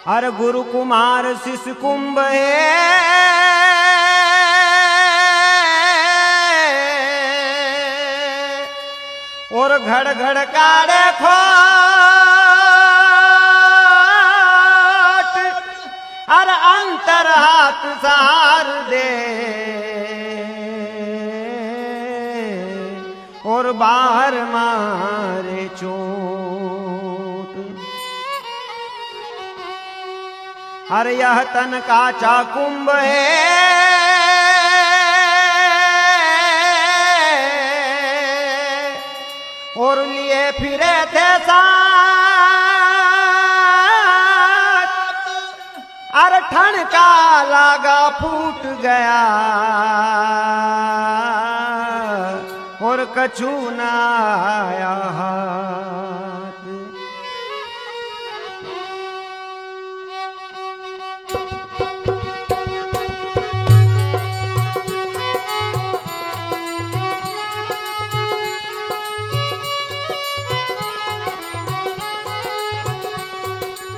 अरे गुरु कुमार शिष्य कुंभ है और घड़ घड़ काड़े खोट अरे अंतर हाथ सहार दे और बाहर मारे चोट। अरे यह तन का चाकुंभ है और लिए फिरे थे साथ अरे ठनका लागा फूट गया और कछु न आया हाथ।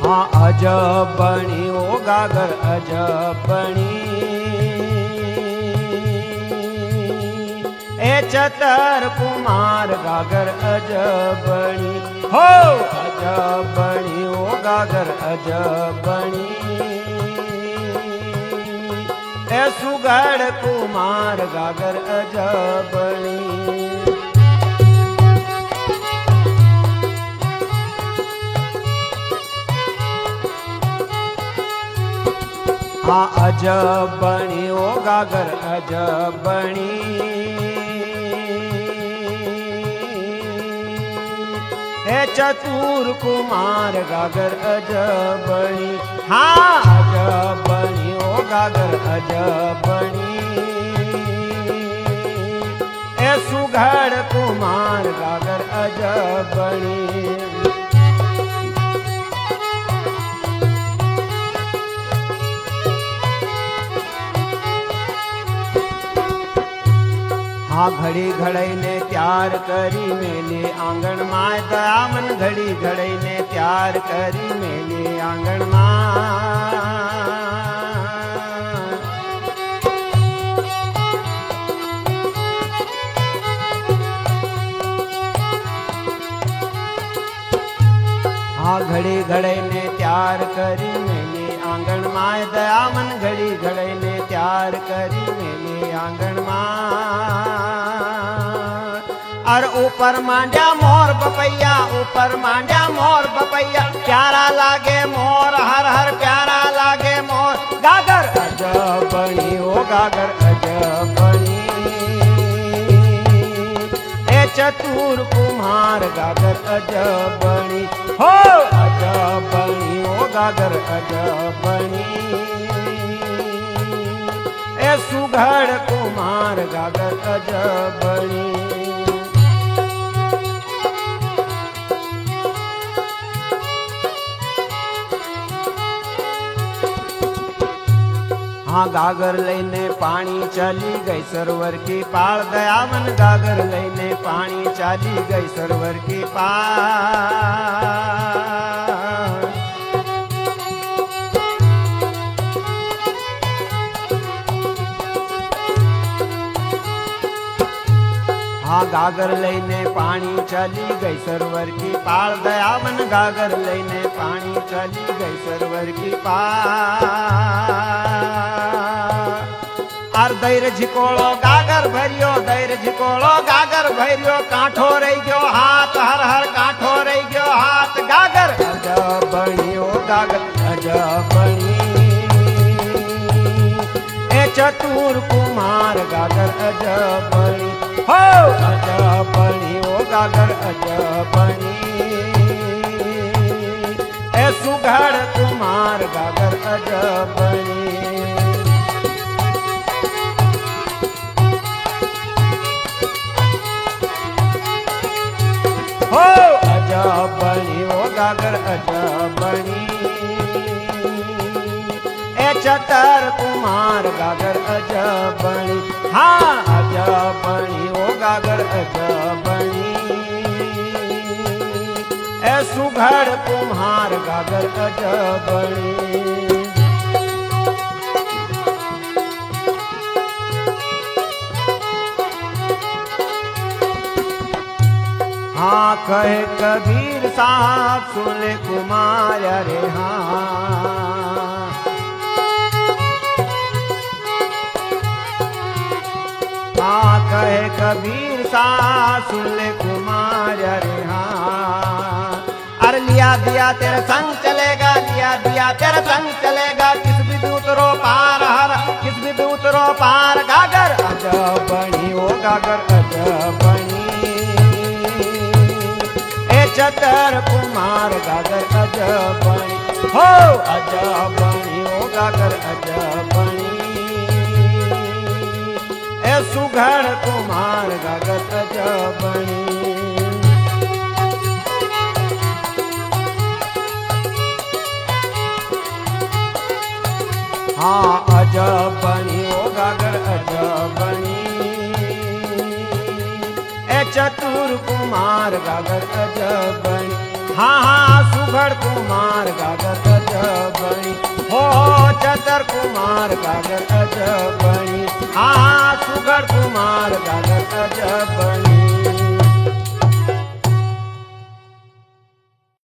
हाँ अजब बनी ओ गागर अजब बनी ए चतर कुमार गागर अजब बनी हो अजब बनी ओ गागर अजब बनी ए सुगढ़ कुमार गागर अजब बनी। हाँ अजब बनी ओ गागर अजब बनी हे चतुर कुमार गागर अजब बनी। हाँ अजब बनी ओ गागर अजब बनी हे सुघड़ कुमार गागर अजब बनी। हाँ घड़ी घड़ई ने त्यार करी मेले आंगन माय दयामन घड़ी घड़ई ने त्यार करी मेले आंगन माय। हाँ घड़ी घड़ई ने त्यार करी मेले आंगन माय दयामन घड़ी घड़ई ने त्यार करी मेले आंगन माय। और ऊपर मांड्या मोर बपैया ऊपर मांड्या मोर बपैया प्यारा लागे मोर हर हर प्यारा लागे मोर गागर अजब बनी ओ गागर अजब बनी ए चतुर कुमार गागर अजब बनी हो अजब बनी ओ गागर अजब बनी ए सुघड़ कुमार गागर अजब बनी। हाँ गागर लईने पानी चली गई सरोवर की पार दयावन गागर लईने पानी चली गई सरोवर की पार। हाँ गागर लईने पानी चली गई सरोवर की पार दयावन गागर लईने पानी चली गई सरोवर की पार। और दैर झिकोड़ो गागर भरियो दैर झिकोड़ो गागर भरियो कांठो रही गयो हाथ हर हर कांठो रही गयो हाथ गागर अजब बनी ओ गागर अजब बनी ए चतुर कुमार गागर अजब बनी हो अजब बनी ओ गागर अजब बनी ए सुघड़ कुमार गागर अजब बनी। हो अजब बनी ओ गागर अजब बनी ए चतर कुमार गागर अजब बनी, हाँ अजब बनी ओ गागर अजब बनी। ए सुघड़ कुम्हार गागर अजब बनी। हाँ कहे कबीर साहब सुन ले कुमार अरे हाँ, हाँ कहे कबीर साहब सुन ले कुमार अरे हाँ। अरे लिया दिया तेरे संग चलेगा, लिया दिया तेरे संग चलेगा, किस भी दूतरो पार हर, किस भी दूतरो पार गागर अजब बनी ओ गागर अजब बनी। चतर कुमार गागर अजब बनी, हो अजब बनी ओ गागर अजब बनी। ए सुघड़ कुमार गागर अजब बनी। हाँ अजब बनी ओ गागर अजब बनी। चतुर कुमार गागर अजब बनी, हाँ हाँ सुघड़ कुमार गागर अजब बनी, हो चतर कुमार गागर अजब बनी, हाँ हाँ सुघड़ कुमार गागर अजब बनी।